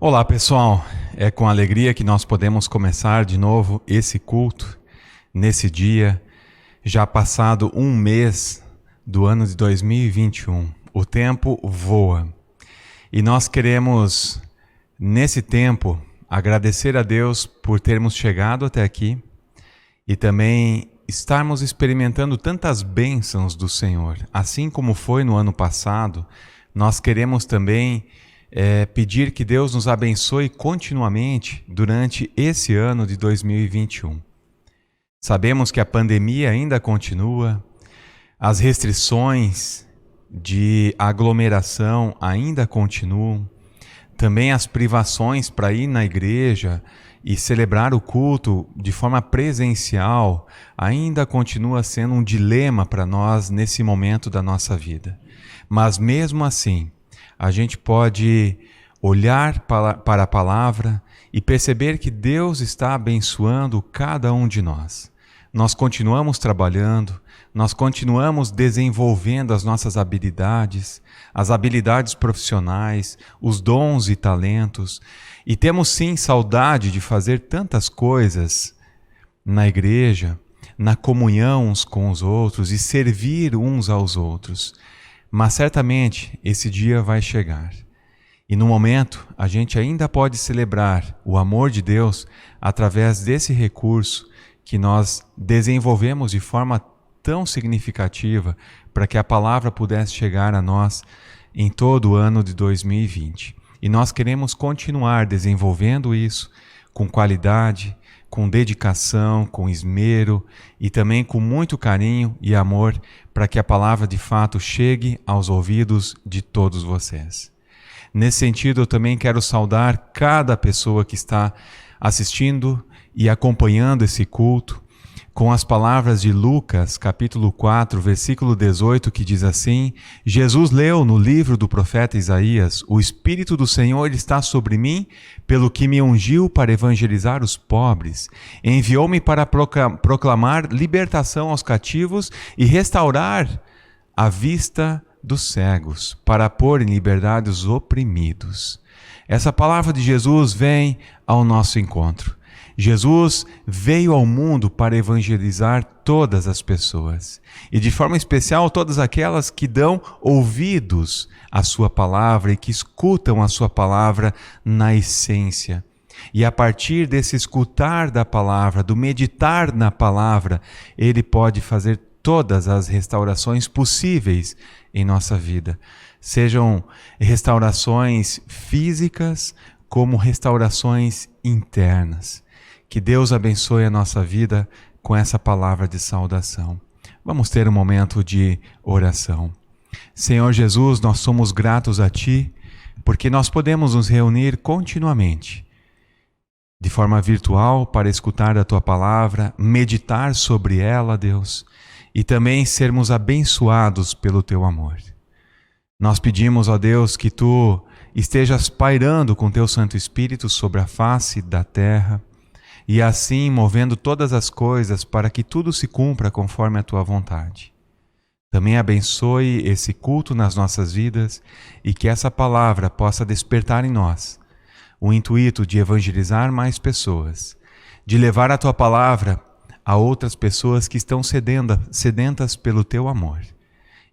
Olá pessoal, é com alegria que nós podemos começar de novo esse culto, nesse dia, já passado um mês do ano de 2021. O tempo voa e nós queremos, nesse tempo, agradecer a Deus por termos chegado até aqui e também estarmos experimentando tantas bênçãos do Senhor. Assim como foi no ano passado, nós queremos também pedir que Deus nos abençoe continuamente durante esse ano de 2021. Sabemos que a pandemia ainda continua, as restrições de aglomeração ainda continuam, também as privações para ir na igreja e celebrar o culto de forma presencial ainda continua sendo um dilema para nós nesse momento da nossa vida. Mas mesmo assim, a gente pode olhar para a palavra e perceber que Deus está abençoando cada um de nós. Nós continuamos trabalhando, nós continuamos desenvolvendo as nossas habilidades, as habilidades profissionais, os dons e talentos, e temos sim saudade de fazer tantas coisas na igreja, na comunhão uns com os outros e servir uns aos outros. Mas certamente esse dia vai chegar. E no momento a gente ainda pode celebrar o amor de Deus através desse recurso que nós desenvolvemos de forma tão significativa para que a palavra pudesse chegar a nós em todo o ano de 2020. E nós queremos continuar desenvolvendo isso com qualidade, com dedicação, com esmero e também com muito carinho e amor para que a palavra de fato chegue aos ouvidos de todos vocês. Nesse sentido, eu também quero saudar cada pessoa que está assistindo e acompanhando esse culto com as palavras de Lucas, capítulo 4, versículo 18, que diz assim: Jesus leu no livro do profeta Isaías: O Espírito do Senhor está sobre mim, pelo que me ungiu para evangelizar os pobres, enviou-me para proclamar libertação aos cativos e restaurar a vista dos cegos, para pôr em liberdade os oprimidos. Essa palavra de Jesus vem ao nosso encontro. Jesus veio ao mundo para evangelizar todas as pessoas e de forma especial todas aquelas que dão ouvidos à sua palavra e que escutam a sua palavra na essência. E a partir desse escutar da palavra, do meditar na palavra, ele pode fazer todas as restaurações possíveis em nossa vida. Sejam restaurações físicas como restaurações internas. Que Deus abençoe a nossa vida com essa palavra de saudação. Vamos ter um momento de oração. Senhor Jesus, nós somos gratos a Ti, porque nós podemos nos reunir continuamente, de forma virtual, para escutar a Tua palavra, meditar sobre ela, Deus, e também sermos abençoados pelo Teu amor. Nós pedimos, ó Deus, que Tu estejas pairando com Teu Santo Espírito sobre a face da terra, e assim movendo todas as coisas para que tudo se cumpra conforme a Tua vontade. Também abençoe esse culto nas nossas vidas e que essa palavra possa despertar em nós o intuito de evangelizar mais pessoas, de levar a Tua palavra a outras pessoas que estão sedentas pelo Teu amor.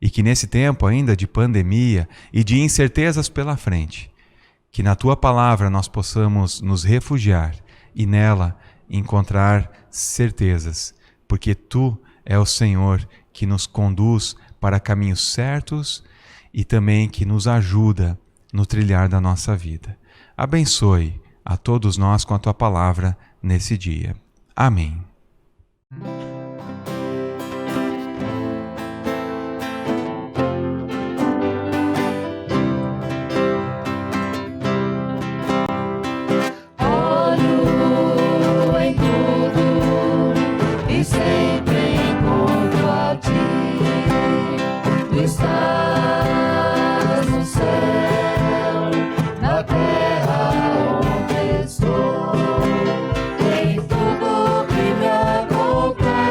E que nesse tempo ainda de pandemia e de incertezas pela frente, que na Tua palavra nós possamos nos refugiar e nela encontrar certezas, porque Tu é o Senhor que nos conduz para caminhos certos e também que nos ajuda no trilhar da nossa vida. Abençoe a todos nós com a Tua palavra nesse dia. Amém. Em tudo que me acontece.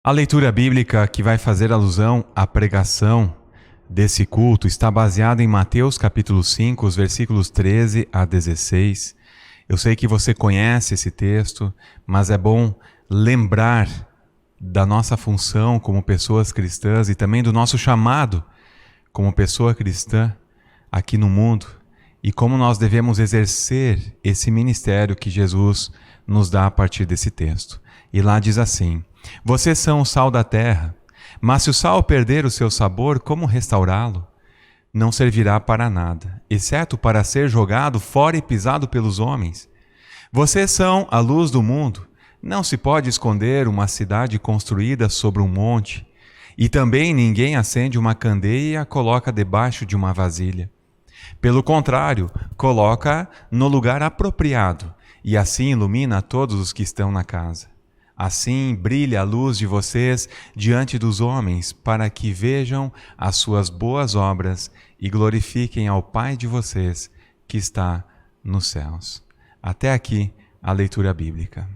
A leitura bíblica que vai fazer alusão à pregação desse culto está baseada em Mateus capítulo 5, os versículos 13 a 16. Eu sei que você conhece esse texto, mas é bom lembrar da nossa função como pessoas cristãs e também do nosso chamado como pessoa cristã aqui no mundo e como nós devemos exercer esse ministério que Jesus nos dá a partir desse texto. E lá diz assim: vocês são o sal da terra, mas se o sal perder o seu sabor, como restaurá-lo? Não servirá para nada, exceto para ser jogado fora e pisado pelos homens. Vocês são a luz do mundo. Não se pode esconder uma cidade construída sobre um monte, e também ninguém acende uma candeia e a coloca debaixo de uma vasilha. Pelo contrário, coloca no lugar apropriado, e assim ilumina todos os que estão na casa. Assim brilha a luz de vocês diante dos homens, para que vejam as suas boas obras e glorifiquem ao Pai de vocês que está nos céus. Até aqui a leitura bíblica.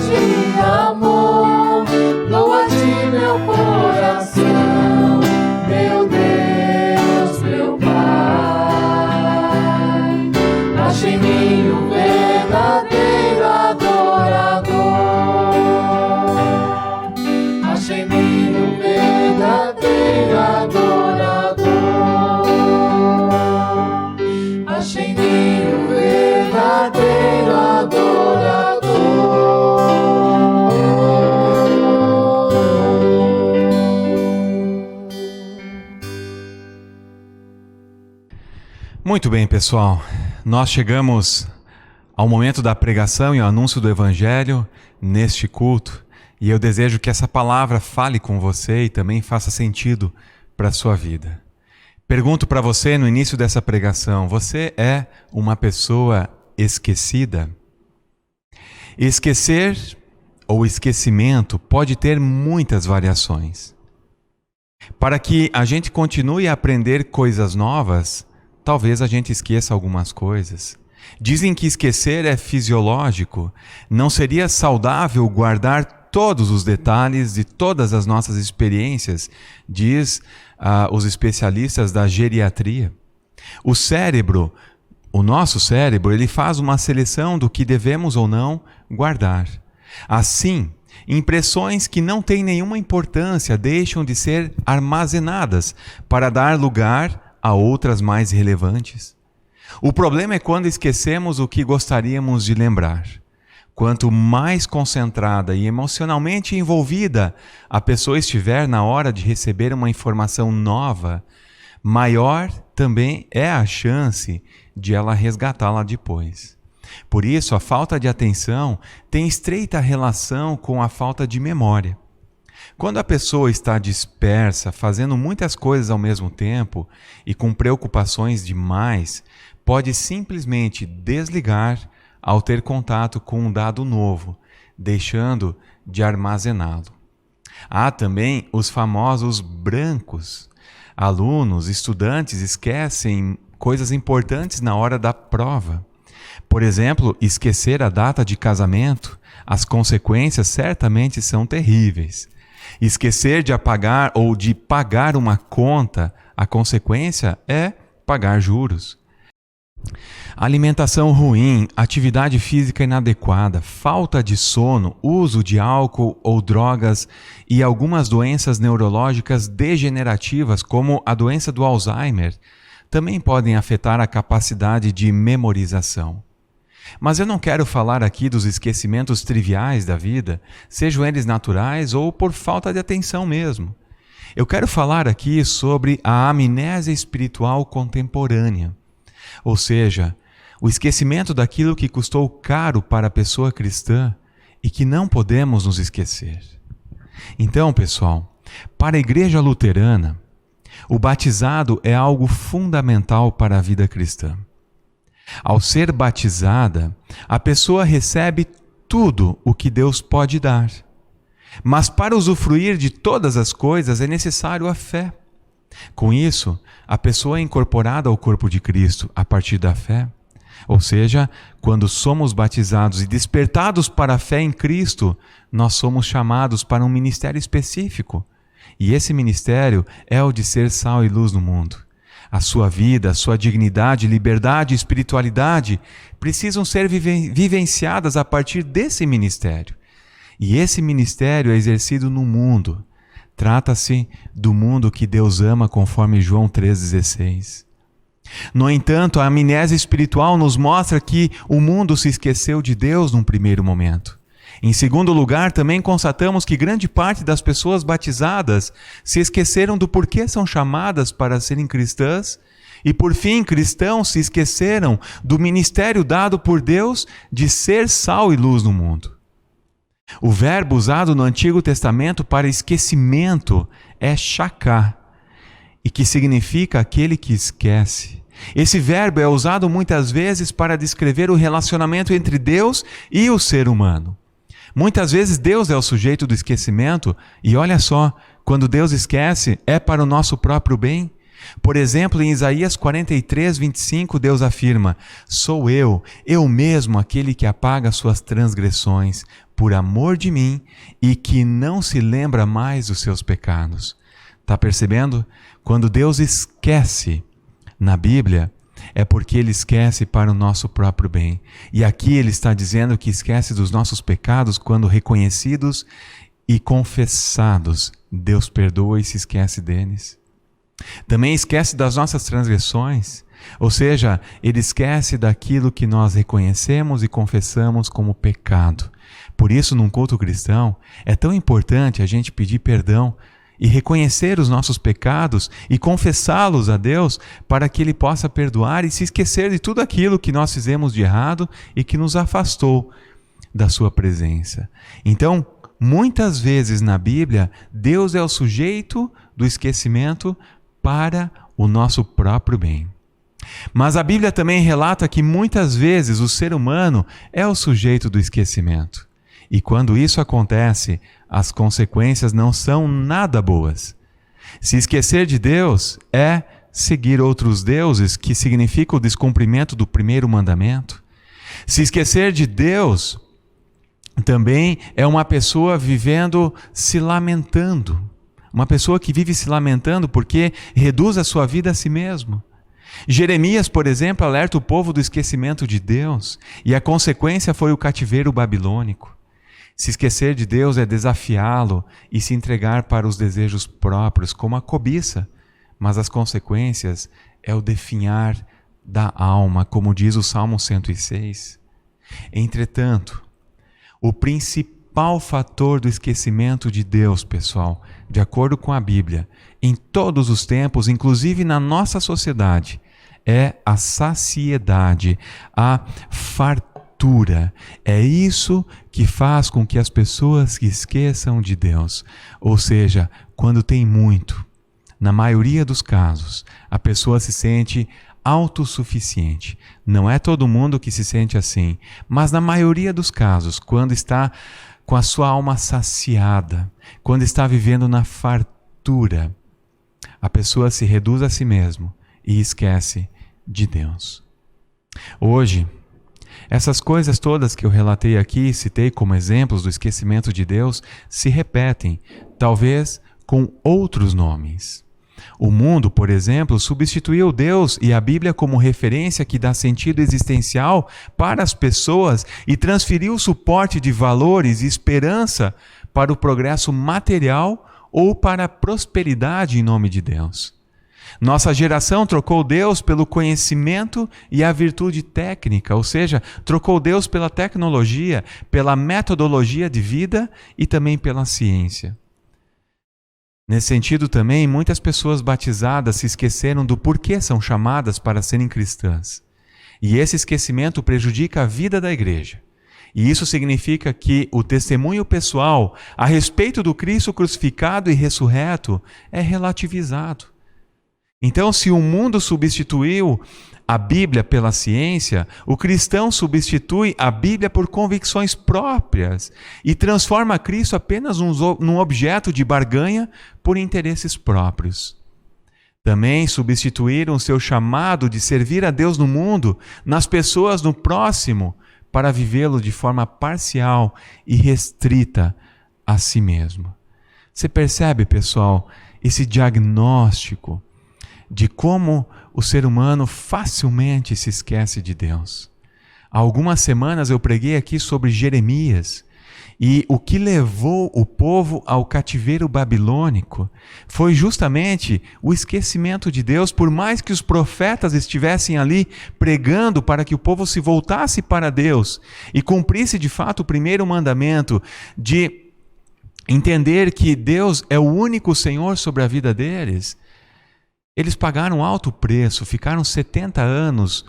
De amor, doa-te meu coração. Muito bem, pessoal. Nós chegamos ao momento da pregação e o anúncio do Evangelho neste culto. E eu desejo que essa palavra fale com você e também faça sentido para a sua vida. Pergunto para você no início dessa pregação: você é uma pessoa esquecida? Esquecer ou esquecimento pode ter muitas variações. Para que a gente continue a aprender coisas novas, talvez a gente esqueça algumas coisas. Dizem que esquecer é fisiológico. Não seria saudável guardar todos os detalhes de todas as nossas experiências, diz os especialistas da geriatria. O cérebro, o nosso cérebro, ele faz uma seleção do que devemos ou não guardar. Assim, impressões que não têm nenhuma importância deixam de ser armazenadas para dar lugar a outras mais relevantes. O problema é quando esquecemos o que gostaríamos de lembrar. Quanto mais concentrada e emocionalmente envolvida a pessoa estiver na hora de receber uma informação nova, maior também é a chance de ela resgatá-la depois. Por isso, a falta de atenção tem estreita relação com a falta de memória. Quando a pessoa está dispersa, fazendo muitas coisas ao mesmo tempo e com preocupações demais, pode simplesmente desligar ao ter contato com um dado novo, deixando de armazená-lo. Há também os famosos brancos. Alunos, estudantes esquecem coisas importantes na hora da prova. Por exemplo, esquecer a data de casamento, as consequências certamente são terríveis. Esquecer de apagar ou de pagar uma conta, a consequência é pagar juros. Alimentação ruim, atividade física inadequada, falta de sono, uso de álcool ou drogas e algumas doenças neurológicas degenerativas, como a doença do Alzheimer, também podem afetar a capacidade de memorização. Mas eu não quero falar aqui dos esquecimentos triviais da vida, sejam eles naturais ou por falta de atenção mesmo. Eu quero falar aqui sobre a amnésia espiritual contemporânea, ou seja, o esquecimento daquilo que custou caro para a pessoa cristã e que não podemos nos esquecer. Então, pessoal, para a Igreja Luterana, o batizado é algo fundamental para a vida cristã. Ao ser batizada, a pessoa recebe tudo o que Deus pode dar. Mas para usufruir de todas as coisas é necessário a fé. Com isso, a pessoa é incorporada ao corpo de Cristo a partir da fé. Ou seja, quando somos batizados e despertados para a fé em Cristo, nós somos chamados para um ministério específico. E esse ministério é o de ser sal e luz no mundo. A sua vida, a sua dignidade, liberdade e espiritualidade precisam ser vivenciadas a partir desse ministério. E esse ministério é exercido no mundo. Trata-se do mundo que Deus ama, conforme João 3,16. No entanto, a amnésia espiritual nos mostra que o mundo se esqueceu de Deus num primeiro momento. Em segundo lugar, também constatamos que grande parte das pessoas batizadas se esqueceram do porquê são chamadas para serem cristãs e, por fim, cristãos se esqueceram do ministério dado por Deus de ser sal e luz no mundo. O verbo usado no Antigo Testamento para esquecimento é shaká, e que significa aquele que esquece. Esse verbo é usado muitas vezes para descrever o relacionamento entre Deus e o ser humano. Muitas vezes Deus é o sujeito do esquecimento e olha só, quando Deus esquece é para o nosso próprio bem. Por exemplo, em Isaías 43:25, Deus afirma: sou eu mesmo aquele que apaga suas transgressões por amor de mim e que não se lembra mais dos seus pecados. Está percebendo? Quando Deus esquece na Bíblia, é porque Ele esquece para o nosso próprio bem. E aqui Ele está dizendo que esquece dos nossos pecados quando reconhecidos e confessados. Deus perdoa e se esquece deles. Também esquece das nossas transgressões, ou seja, Ele esquece daquilo que nós reconhecemos e confessamos como pecado. Por isso, num culto cristão, é tão importante a gente pedir perdão e reconhecer os nossos pecados e confessá-los a Deus para que Ele possa perdoar e se esquecer de tudo aquilo que nós fizemos de errado e que nos afastou da sua presença. Então, muitas vezes na Bíblia, Deus é o sujeito do esquecimento para o nosso próprio bem. Mas a Bíblia também relata que muitas vezes o ser humano é o sujeito do esquecimento. E quando isso acontece, as consequências não são nada boas. Se esquecer de Deus é seguir outros deuses, que significa o descumprimento do primeiro mandamento. Se esquecer de Deus também é uma pessoa vivendo se lamentando. Uma pessoa que vive se lamentando porque reduz a sua vida a si mesmo. Jeremias, por exemplo, alerta o povo do esquecimento de Deus, e a consequência foi o cativeiro babilônico. Se esquecer de Deus é desafiá-lo e se entregar para os desejos próprios, como a cobiça, mas as consequências é o definhar da alma, como diz o Salmo 106. Entretanto, o principal fator do esquecimento de Deus, pessoal, de acordo com a Bíblia, em todos os tempos, inclusive na nossa sociedade, é a saciedade, a fartura. É isso que faz com que as pessoas se esqueçam de Deus. Ou seja, quando tem muito, na maioria dos casos, a pessoa se sente autossuficiente. Não é todo mundo que se sente assim, mas na maioria dos casos, quando está com a sua alma saciada, quando está vivendo na fartura, a pessoa se reduz a si mesmo e esquece de Deus. Hoje, essas coisas todas que eu relatei aqui e citei como exemplos do esquecimento de Deus se repetem, talvez com outros nomes. O mundo, por exemplo, substituiu Deus e a Bíblia como referência que dá sentido existencial para as pessoas e transferiu o suporte de valores e esperança para o progresso material ou para a prosperidade em nome de Deus. Nossa geração trocou Deus pelo conhecimento e a virtude técnica, ou seja, trocou Deus pela tecnologia, pela metodologia de vida e também pela ciência. Nesse sentido também, muitas pessoas batizadas se esqueceram do porquê são chamadas para serem cristãs. E esse esquecimento prejudica a vida da igreja. E isso significa que o testemunho pessoal a respeito do Cristo crucificado e ressurreto é relativizado. Então, se o mundo substituiu a Bíblia pela ciência, o cristão substitui a Bíblia por convicções próprias e transforma Cristo apenas num objeto de barganha por interesses próprios. Também substituíram seu chamado de servir a Deus no mundo, nas pessoas no próximo, para vivê-lo de forma parcial e restrita a si mesmo. Você percebe, pessoal, esse diagnóstico de como o ser humano facilmente se esquece de Deus. Há algumas semanas eu preguei aqui sobre Jeremias e o que levou o povo ao cativeiro babilônico foi justamente o esquecimento de Deus, por mais que os profetas estivessem ali pregando para que o povo se voltasse para Deus e cumprisse de fato o primeiro mandamento de entender que Deus é o único Senhor sobre a vida deles. Eles pagaram alto preço, ficaram 70 anos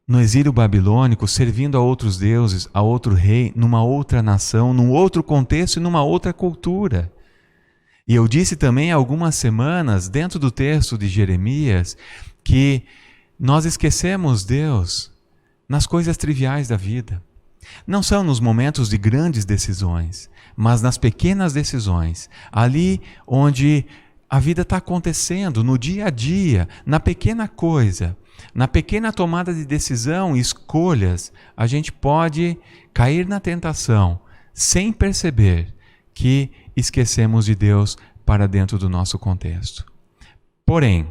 no exílio babilônico, servindo a outros deuses, a outro rei, numa outra nação, num outro contexto e numa outra cultura. E eu disse também há algumas semanas, dentro do texto de Jeremias, que nós esquecemos Deus nas coisas triviais da vida. Não são nos momentos de grandes decisões, mas nas pequenas decisões, ali onde a vida está acontecendo no dia a dia, na pequena coisa, na pequena tomada de decisão e escolhas, a gente pode cair na tentação sem perceber que esquecemos de Deus para dentro do nosso contexto. Porém,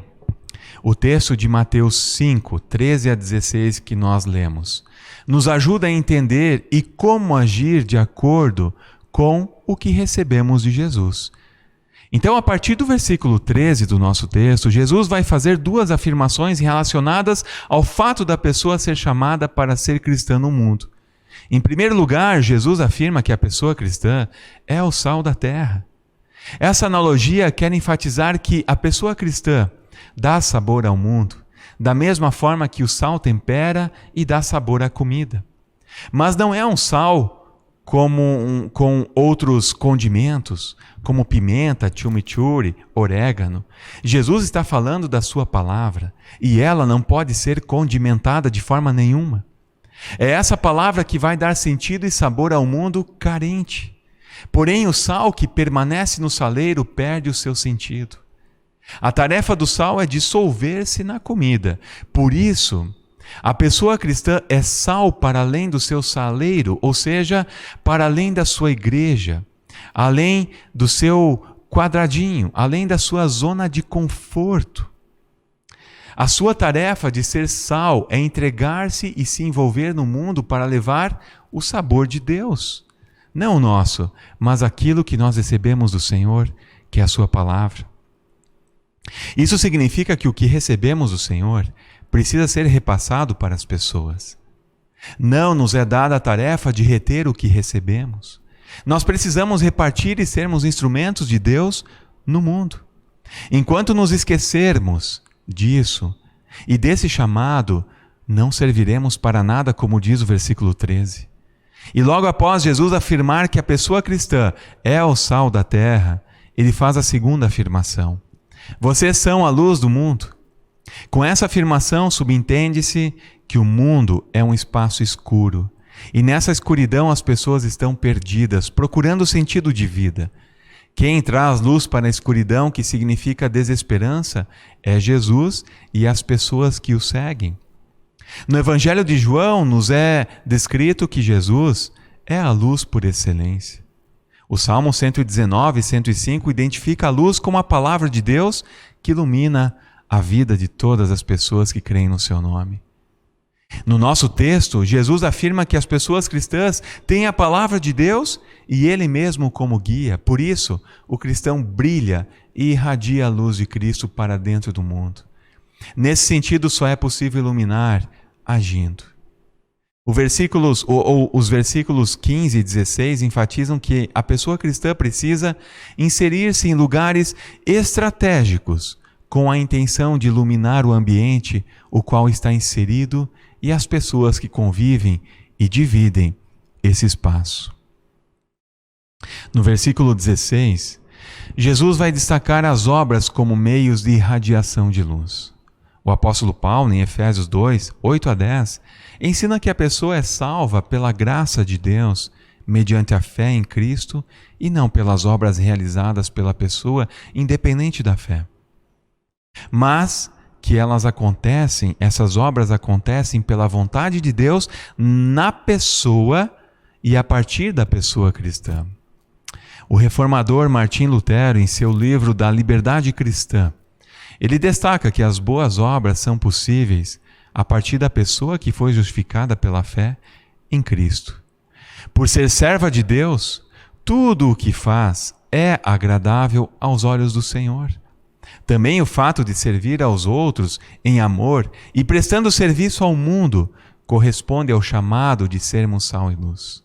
o texto de Mateus 5, 13 a 16 que nós lemos, nos ajuda a entender e como agir de acordo com o que recebemos de Jesus. Então, a partir do versículo 13 do nosso texto, Jesus vai fazer duas afirmações relacionadas ao fato da pessoa ser chamada para ser cristã no mundo. Em primeiro lugar, Jesus afirma que a pessoa cristã é o sal da terra. Essa analogia quer enfatizar que a pessoa cristã dá sabor ao mundo, da mesma forma que o sal tempera e dá sabor à comida. Mas não é um sal com outros condimentos, como pimenta, chimichurri, orégano. Jesus está falando da sua palavra e ela não pode ser condimentada de forma nenhuma. É essa palavra que vai dar sentido e sabor ao mundo carente. Porém, o sal que permanece no saleiro perde o seu sentido. A tarefa do sal é dissolver-se na comida. Por isso, a pessoa cristã é sal para além do seu saleiro, ou seja, para além da sua igreja, além do seu quadradinho, além da sua zona de conforto. A sua tarefa de ser sal é entregar-se e se envolver no mundo para levar o sabor de Deus. Não o nosso, mas aquilo que nós recebemos do Senhor, que é a sua palavra. Isso significa que o que recebemos do Senhor precisa ser repassado para as pessoas. Não nos é dada a tarefa de reter o que recebemos. Nós precisamos repartir e sermos instrumentos de Deus no mundo. Enquanto nos esquecermos disso e desse chamado, não serviremos para nada, como diz o versículo 13. E logo após Jesus afirmar que a pessoa cristã é o sal da terra, ele faz a segunda afirmação: vocês são a luz do mundo. Com essa afirmação, subentende-se que o mundo é um espaço escuro. E nessa escuridão as pessoas estão perdidas, procurando sentido de vida. Quem traz luz para a escuridão, que significa desesperança, é Jesus e as pessoas que o seguem. No Evangelho de João nos é descrito que Jesus é a luz por excelência. O Salmo 119 e 105 identifica a luz como a palavra de Deus que ilumina a vida de todas as pessoas que creem no seu nome. No nosso texto, Jesus afirma que as pessoas cristãs têm a palavra de Deus e Ele mesmo como guia. Por isso, o cristão brilha e irradia a luz de Cristo para dentro do mundo. Nesse sentido, só é possível iluminar agindo. Os versículos 15 e 16 enfatizam que a pessoa cristã precisa inserir-se em lugares estratégicos com a intenção de iluminar o ambiente o qual está inserido e as pessoas que convivem e dividem esse espaço. No versículo 16, Jesus vai destacar as obras como meios de irradiação de luz. O apóstolo Paulo, em Efésios 2, 8 a 10, ensina que a pessoa é salva pela graça de Deus, mediante a fé em Cristo, e não pelas obras realizadas pela pessoa, independente da fé. Mas que essas obras acontecem pela vontade de Deus na pessoa e a partir da pessoa cristã. O reformador Martim Lutero, em seu livro da Liberdade Cristã, ele destaca que as boas obras são possíveis a partir da pessoa que foi justificada pela fé em Cristo. Por ser serva de Deus, tudo o que faz é agradável aos olhos do Senhor. Também o fato de servir aos outros em amor e prestando serviço ao mundo corresponde ao chamado de sermos sal e luz.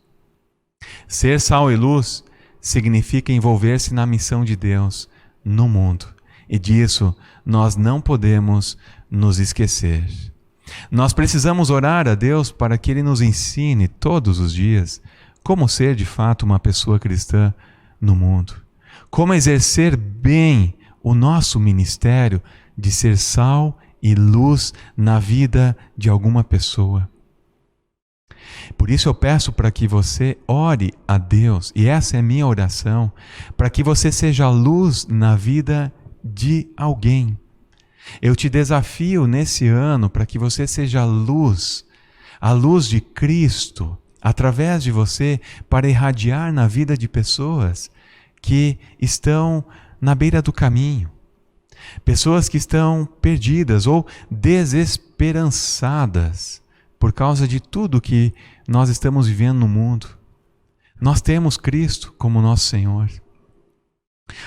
Ser sal e luz significa envolver-se na missão de Deus no mundo. E disso nós não podemos nos esquecer. Nós precisamos orar a Deus para que Ele nos ensine todos os dias como ser de fato uma pessoa cristã no mundo. Como exercer bem o nosso ministério de ser sal e luz na vida de alguma pessoa. Por isso eu peço para que você ore a Deus, e essa é minha oração, para que você seja luz na vida de alguém. Eu te desafio nesse ano para que você seja luz, a luz de Cristo, através de você, para irradiar na vida de pessoas que estão na beira do caminho. Pessoas que estão perdidas ou desesperançadas por causa de tudo que nós estamos vivendo no mundo. Nós temos Cristo como nosso Senhor.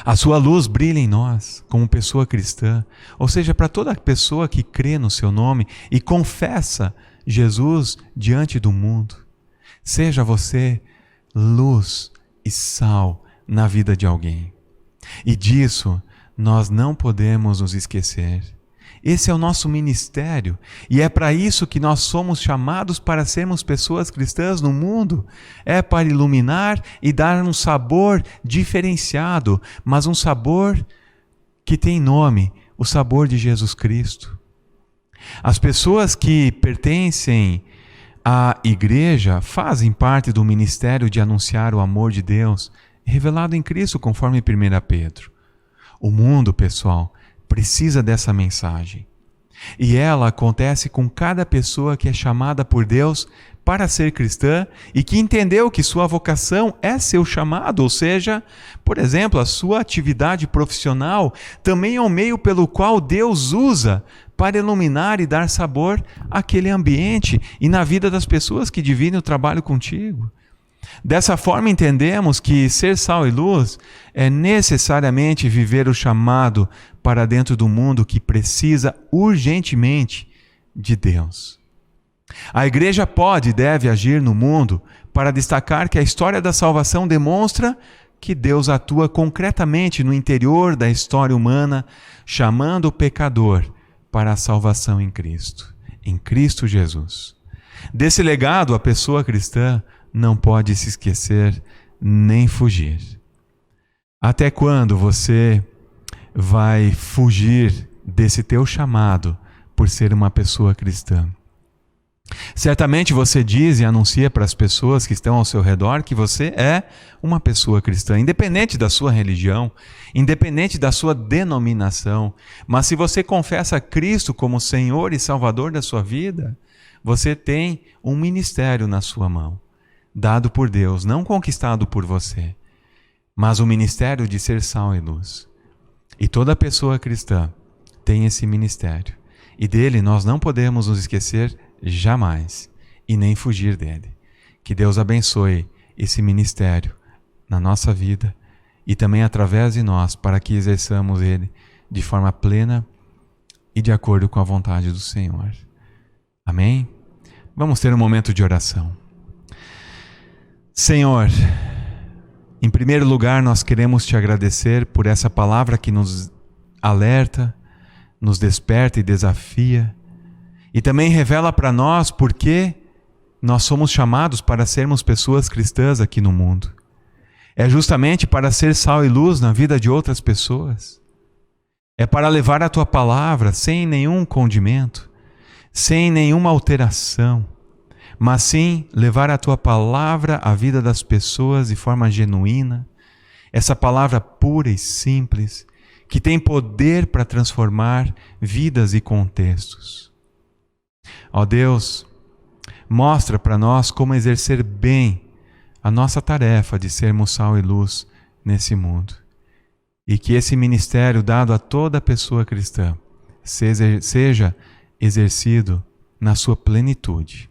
A sua luz brilha em nós como pessoa cristã, ou seja, para toda pessoa que crê no seu nome e confessa Jesus diante do mundo. Seja você luz e sal na vida de alguém. E disso nós não podemos nos esquecer. Esse é o nosso ministério, e é para isso que nós somos chamados para sermos pessoas cristãs no mundo. É para iluminar e dar um sabor diferenciado, mas um sabor que tem nome, o sabor de Jesus Cristo. As pessoas que pertencem à igreja fazem parte do ministério de anunciar o amor de Deus revelado em Cristo, conforme 1 Pedro. O mundo, pessoal, precisa dessa mensagem. E ela acontece com cada pessoa que é chamada por Deus para ser cristã e que entendeu que sua vocação é seu chamado, ou seja, por exemplo, a sua atividade profissional também é um meio pelo qual Deus usa para iluminar e dar sabor àquele ambiente e na vida das pessoas que dividem o trabalho contigo. Dessa forma entendemos que ser sal e luz é necessariamente viver o chamado para dentro do mundo que precisa urgentemente de Deus. A igreja pode e deve agir no mundo para destacar que a história da salvação demonstra que Deus atua concretamente no interior da história humana, chamando o pecador para a salvação em Cristo Jesus. Desse legado, a pessoa cristã não pode se esquecer nem fugir. Até quando você vai fugir desse teu chamado por ser uma pessoa cristã? Certamente você diz e anuncia para as pessoas que estão ao seu redor que você é uma pessoa cristã, independente da sua religião, independente da sua denominação. Mas se você confessa Cristo como Senhor e Salvador da sua vida, você tem um ministério na sua mão, dado por Deus, não conquistado por você, mas o ministério de ser sal e luz. E toda pessoa cristã tem esse ministério. E dele nós não podemos nos esquecer jamais e nem fugir dele. Que Deus abençoe esse ministério na nossa vida e também através de nós para que exerçamos ele de forma plena e de acordo com a vontade do Senhor. Amém? Vamos ter um momento de oração. Senhor, em primeiro lugar nós queremos te agradecer por essa palavra que nos alerta, nos desperta e desafia, e também revela para nós por que nós somos chamados para sermos pessoas cristãs aqui no mundo. É justamente para ser sal e luz na vida de outras pessoas. É para levar a tua palavra sem nenhum condimento, sem nenhuma alteração, mas sim levar a tua palavra à vida das pessoas de forma genuína, essa palavra pura e simples, que tem poder para transformar vidas e contextos. Ó Deus, mostra para nós como exercer bem a nossa tarefa de sermos sal e luz nesse mundo. E que esse ministério dado a toda pessoa cristã seja exercido na sua plenitude.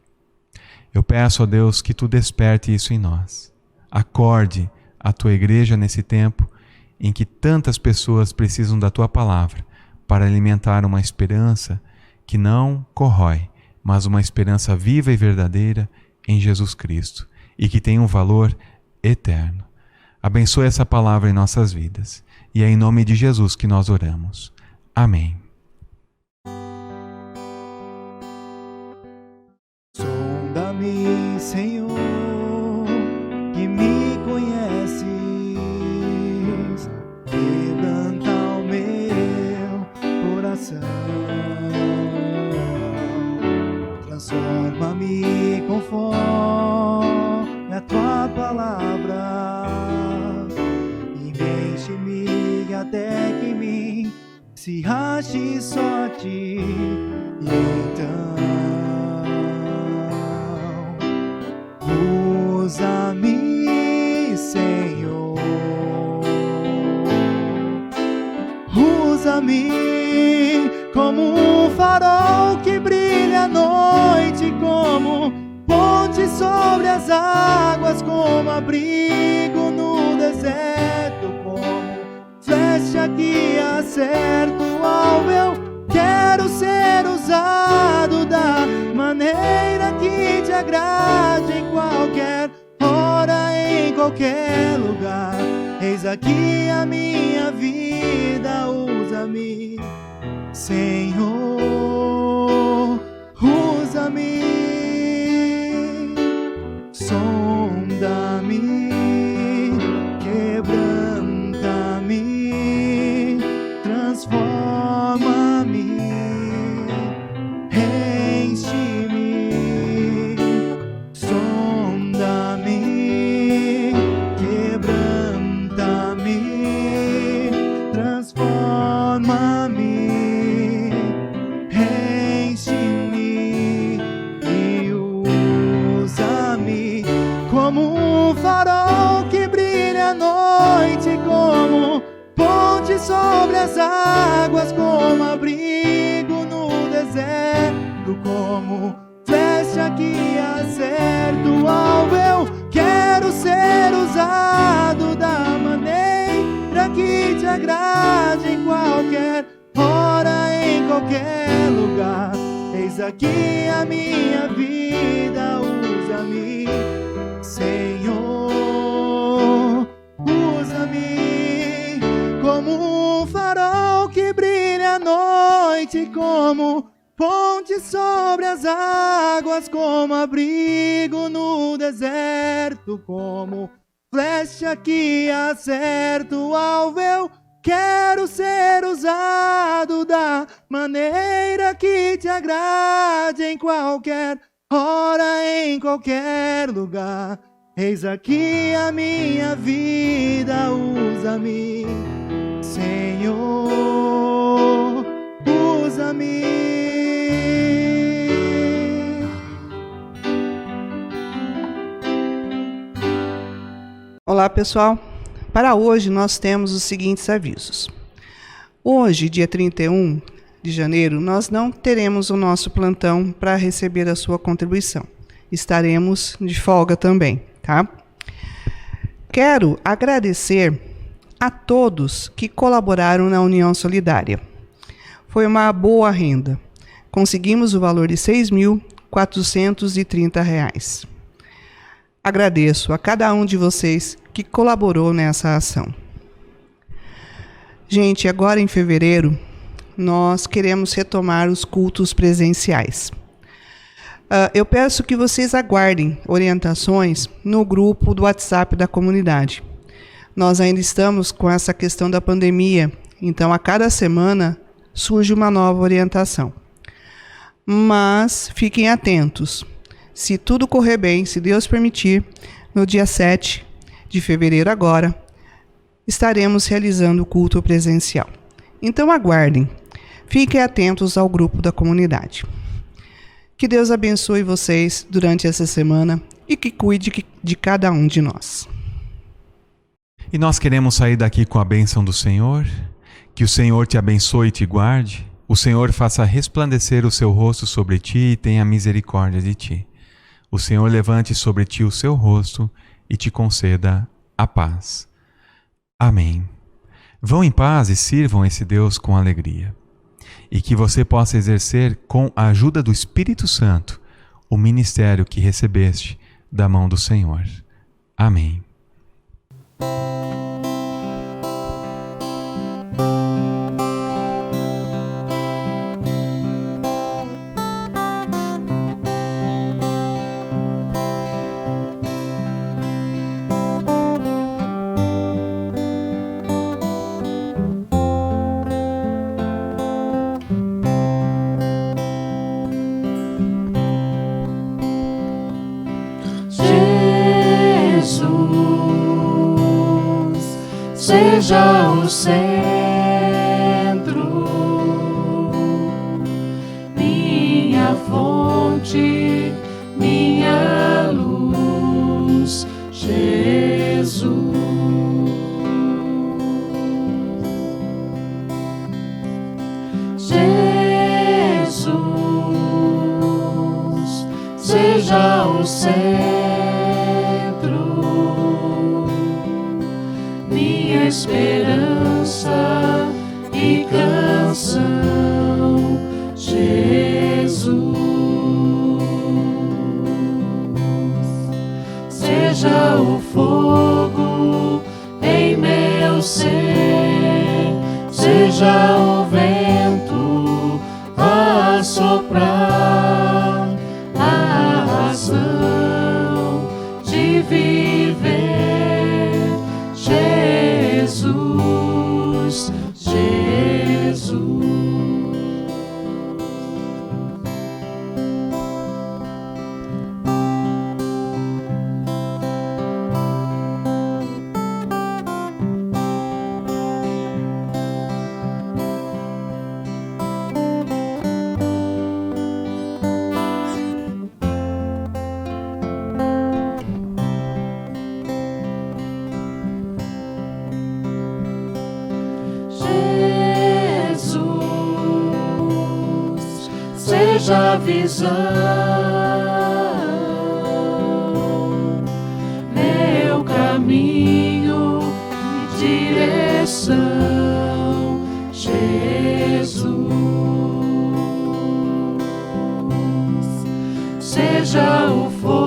Eu peço a Deus que tu desperte isso em nós. Acorde a tua igreja nesse tempo em que tantas pessoas precisam da tua palavra para alimentar uma esperança que não corrói, mas uma esperança viva e verdadeira em Jesus Cristo e que tem um valor eterno. Abençoe essa palavra em nossas vidas. E é em nome de Jesus que nós oramos. Amém. Sonda-me, Senhor, que me conheces. Quebranta o meu coração. Transforma-me conforme a tua palavra. Enche-me até que mim se rache só a ti. E então usa-me, Senhor. Usa-me como um farol que brilha à noite, como ponte sobre as águas, como abrigo no deserto, como flecha que acerta o alvo. Eu quero ser usado da maneira que te agrade, em qualquer hora, em qualquer lugar. Eis aqui a minha vida, usa-me, Senhor, usa-me, sonda-me, quebranta-me, transforma-me, enche-me, sonda-me, quebranta-me, transforma-me, enche-me e usa-me como um farol que brilha à noite, como ponte sobre as águas, como abrigo no deserto, como flecha que acerta o alvo. Eu quero ser usado da maneira que te agrade, em qualquer hora, em qualquer lugar. Eis aqui a minha vida, usa-me, Senhor, usa-me como um farol que brilha à noite, como ponte sobre as águas, como abrigo no deserto, como flecha que acerta o alvo. Eu quero ser usado da maneira que te agrade, em qualquer hora, em qualquer lugar. Eis aqui a minha vida, usa-me, Senhor, usa-me. Olá, pessoal. Para hoje nós temos os seguintes avisos. Hoje, dia 31 de janeiro, nós não teremos o nosso plantão para receber a sua contribuição. Estaremos de folga também, tá? Quero agradecer a todos que colaboraram na União Solidária. Foi uma boa renda. Conseguimos o valor de R$ 6.430. Agradeço a cada um de vocês que colaborou nessa ação. Gente, agora em fevereiro, nós queremos retomar os cultos presenciais. Eu peço que vocês aguardem orientações no grupo do WhatsApp da comunidade. Nós ainda estamos com essa questão da pandemia, então a cada semana surge uma nova orientação. Mas fiquem atentos. Se tudo correr bem, se Deus permitir, no dia 7 de fevereiro agora, estaremos realizando o culto presencial. Então aguardem. Fiquem atentos ao grupo da comunidade. Que Deus abençoe vocês durante essa semana e que cuide de cada um de nós. E nós queremos sair daqui com a bênção do Senhor. Que o Senhor te abençoe e te guarde. O Senhor faça resplandecer o seu rosto sobre ti e tenha misericórdia de ti. O Senhor levante sobre ti o seu rosto e te conceda a paz. Amém. Vão em paz e sirvam esse Deus com alegria. E que você possa exercer, com a ajuda do Espírito Santo, o ministério que recebeste da mão do Senhor. Amém. Seja o centro, minha fonte, minha luz, Jesus. Jesus, seja o centro, esperança e canção, Jesus. Seja o fogo em meio seja a visão, meu caminho e direção, Jesus. Seja o fogo